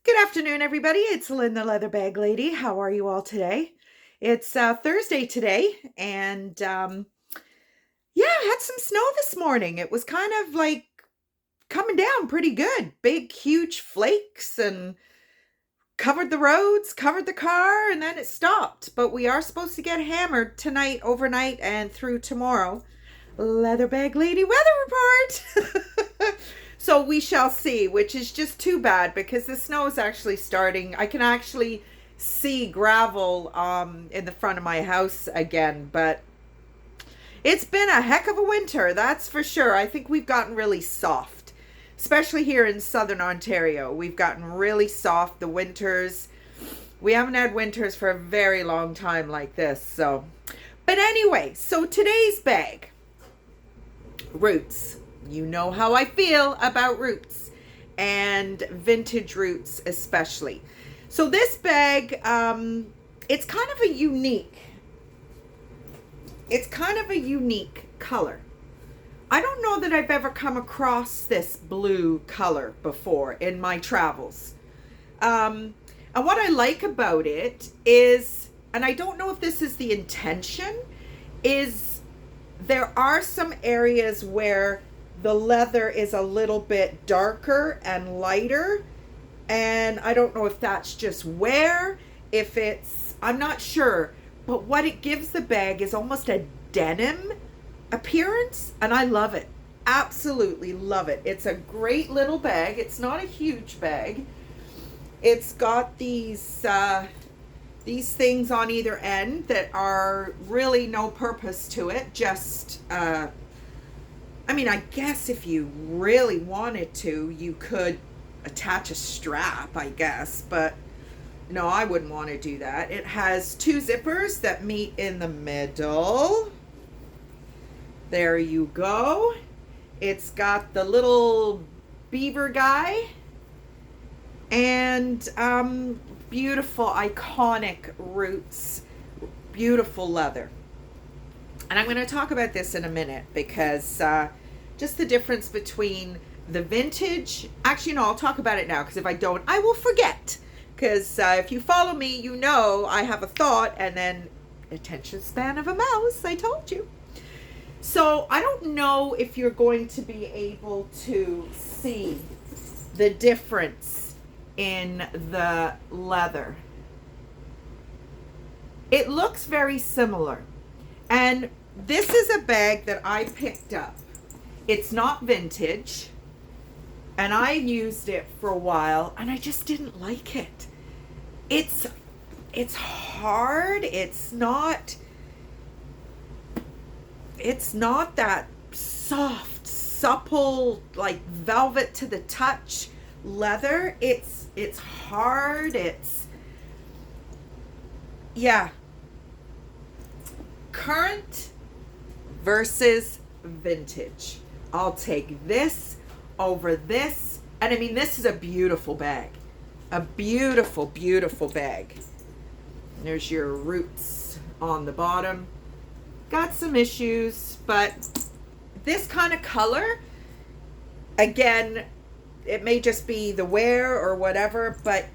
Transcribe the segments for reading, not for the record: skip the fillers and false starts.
Good afternoon, everybody. It's Lynn, the Leather Bag Lady. How are you all today? It's Thursday today, and yeah, I had some snow this morning. It was kind of like coming down pretty good. Big, huge flakes and covered the roads, covered the car, and then it stopped. But we are supposed to get hammered tonight, overnight, and through tomorrow. Leather Bag Lady weather report. So we shall see, which is just too bad because the snow is actually starting. I can actually see gravel in the front of my house again, but it's been a heck of a winter, that's for sure. I think we've gotten really soft, especially here in southern Ontario. We've gotten really soft the winters. We haven't had winters for a very long time like this. So, but anyway, so today's bag, roots. You know how I feel about roots and vintage roots especially. So this bag, it's kind of a unique color. I don't know that I've ever come across this blue color before in my travels. And what I like about it is, and I don't know if this is the intention, is there are some areas where the leather is a little bit darker and lighter, and I don't know if that's just I'm not sure, but what it gives the bag is almost a denim appearance, and I love it. Absolutely love it. It's a great little bag. It's not a huge bag. It's got these things on either end that are really no purpose to it, just I mean, I guess if you really wanted to, you could attach a strap, I guess, but no, I wouldn't want to do that. It has two zippers that meet in the middle. There you go. It's got the little beaver guy and beautiful, iconic roots, beautiful leather. And I'm going to talk about this in a minute because just the difference between the vintage. Actually, no, I'll talk about it now because if I don't, I will forget. Because if you follow me, you know I have a thought and then attention span of a mouse, I told you. So I don't know if you're going to be able to see the difference in the leather. It looks very similar. And this is a bag that I picked up. It's not vintage, and I used it for a while, and I just didn't like it. It's hard. It's not that soft, supple, like velvet to the touch leather. It's hard. Yeah. Current versus vintage. I'll take this over this. And I mean, this is a beautiful bag. A beautiful, beautiful bag. There's your roots on the bottom. Got some issues, but this kind of color, again, it may just be the wear or whatever, but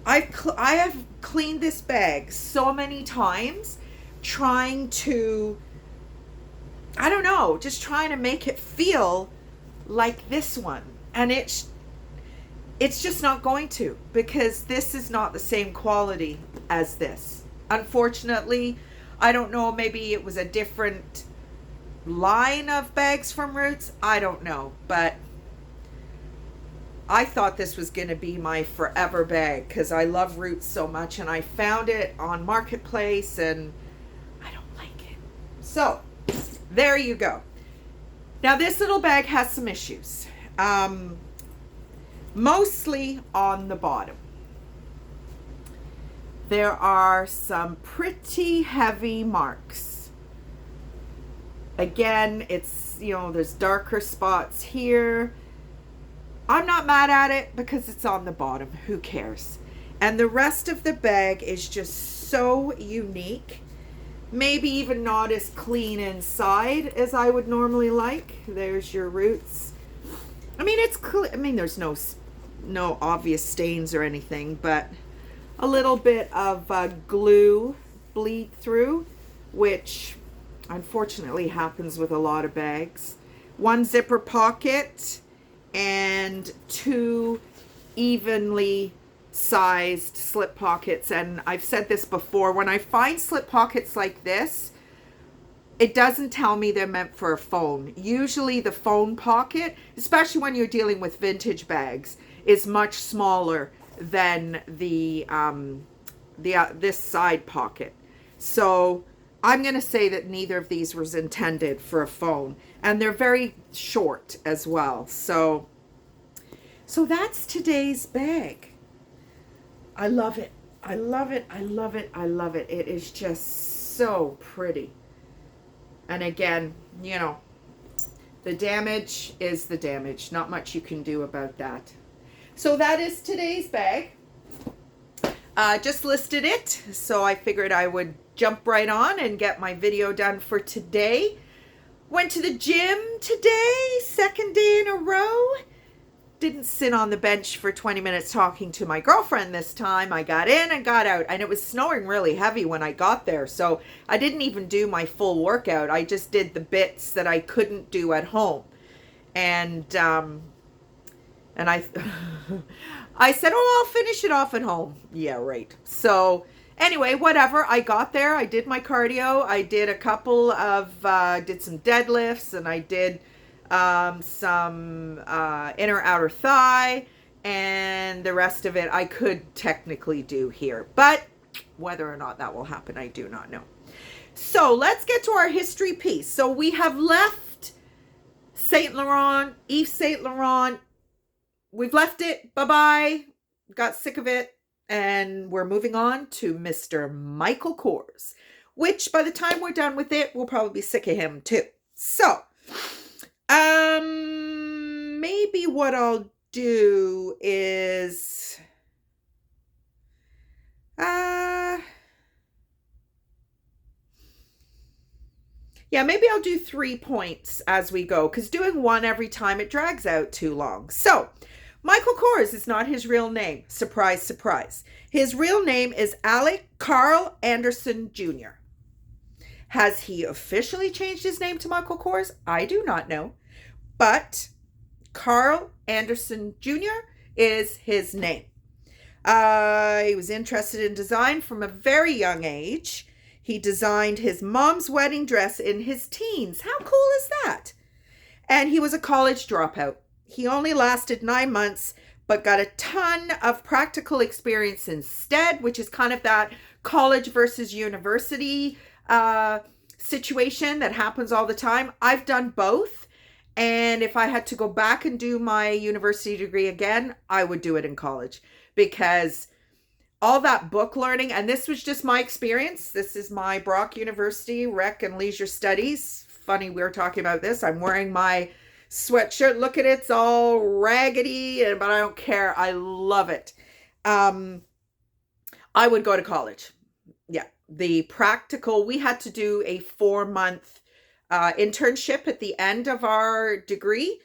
I have cleaned this bag so many times trying to, I don't know, just trying to make it feel like this one. And it's just not going to, because this is not the same quality as this. Unfortunately, I don't know, maybe it was a different line of bags from Roots. I don't know, but I thought this was going to be my forever bag because I love Roots so much, and I found it on Marketplace and I don't like it. So there you go. Now this little bag has some issues, mostly on the bottom. There are some pretty heavy marks. Again, it's, you know, there's darker spots here. I'm not mad at it because it's on the bottom. Who cares? And the rest of the bag is just so unique. Maybe even not as clean inside as I would normally like. There's your Roots. I mean, it's clean. I mean, there's no no obvious stains or anything, but a little bit of glue bleed through, which unfortunately happens with a lot of bags. One zipper pocket and two evenly sized slip pockets. And I've said this before, when I find slip pockets like this, it doesn't tell me they're meant for a phone. Usually the phone pocket, especially when you're dealing with vintage bags, is much smaller than the this side pocket. So I'm going to say that neither of these was intended for a phone, and they're very short as well. So that's today's bag. I love it. I love it. I love it. I love it. It is just so pretty. And again, you know, the damage is the damage. Not much you can do about that. So that is today's bag. Just listed it, so I figured I would jump right on and get my video done for today. Went to the gym today, second day in a row. Didn't sit on the bench for 20 minutes talking to my girlfriend this time. I got in and got out, and it was snowing really heavy when I got there, so I didn't even do my full workout. I just did the bits that I couldn't do at home. And I I said, oh, I'll finish it off at home. Yeah, right. So anyway, whatever. I got there. I did my cardio. I did a couple of, did some deadlifts, and I did some inner outer thigh, and the rest of it I could technically do here. But whether or not that will happen, I do not know. So let's get to our history piece. So we have left Saint Laurent, Yves Saint Laurent. We've left it. Bye-bye. Got sick of it. And we're moving on to Mr. Michael Kors, which by the time we're done with it, we'll probably be sick of him too. So, maybe what I'll do is, yeah, maybe I'll do 3 points as we go, because doing one every time, it drags out too long. So, Michael Kors is not his real name. Surprise, surprise. His real name is Alec Carl Anderson Jr. Has he officially changed his name to Michael Kors? I do not know. But Carl Anderson Jr. is his name. He was interested in design from a very young age. He designed his mom's wedding dress in his teens. How cool is that? And he was a college dropout. He only lasted 9 months, but got a ton of practical experience instead, which is kind of that college versus university situation that happens all the time. I've done both. And if I had to go back and do my university degree again, I would do it in college, because all that book learning, and this was just my experience. This is my Brock University Rec and Leisure Studies. Funny, we were talking about this. I'm wearing my sweatshirt. Look at it. It's all raggedy, but I don't care. I love it. I would go to college. Yeah. The practical, we had to do a 4-month internship at the end of our degree,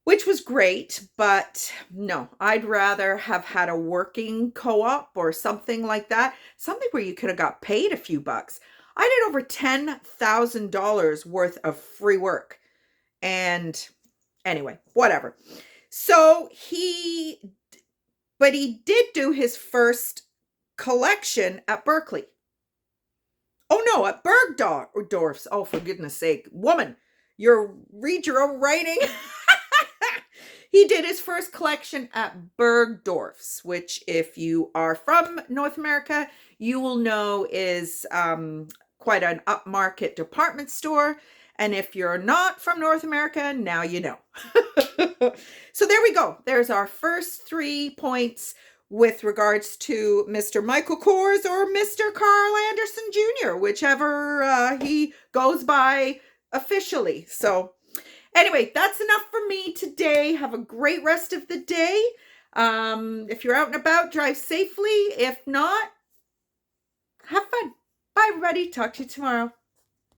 which was great, but no, I'd rather have had a working co-op or something like that. Something where you could have got paid a few bucks. I did over $10,000 worth of free work. And anyway, whatever. So he did do his first collection at Berkeley. Oh no, at Bergdorf's. Oh, for goodness sake. Woman, read your own writing. He did his first collection at Bergdorf's, which if you are from North America, you will know is quite an upmarket department store. And if you're not from North America, now you know. So there we go. There's our first 3 points with regards to Mr. Michael Kors or Mr. Carl Anderson Jr., whichever he goes by officially. So anyway, that's enough for me today. Have a great rest of the day. If you're out and about, drive safely. If not, have fun. Bye, everybody. Talk to you tomorrow.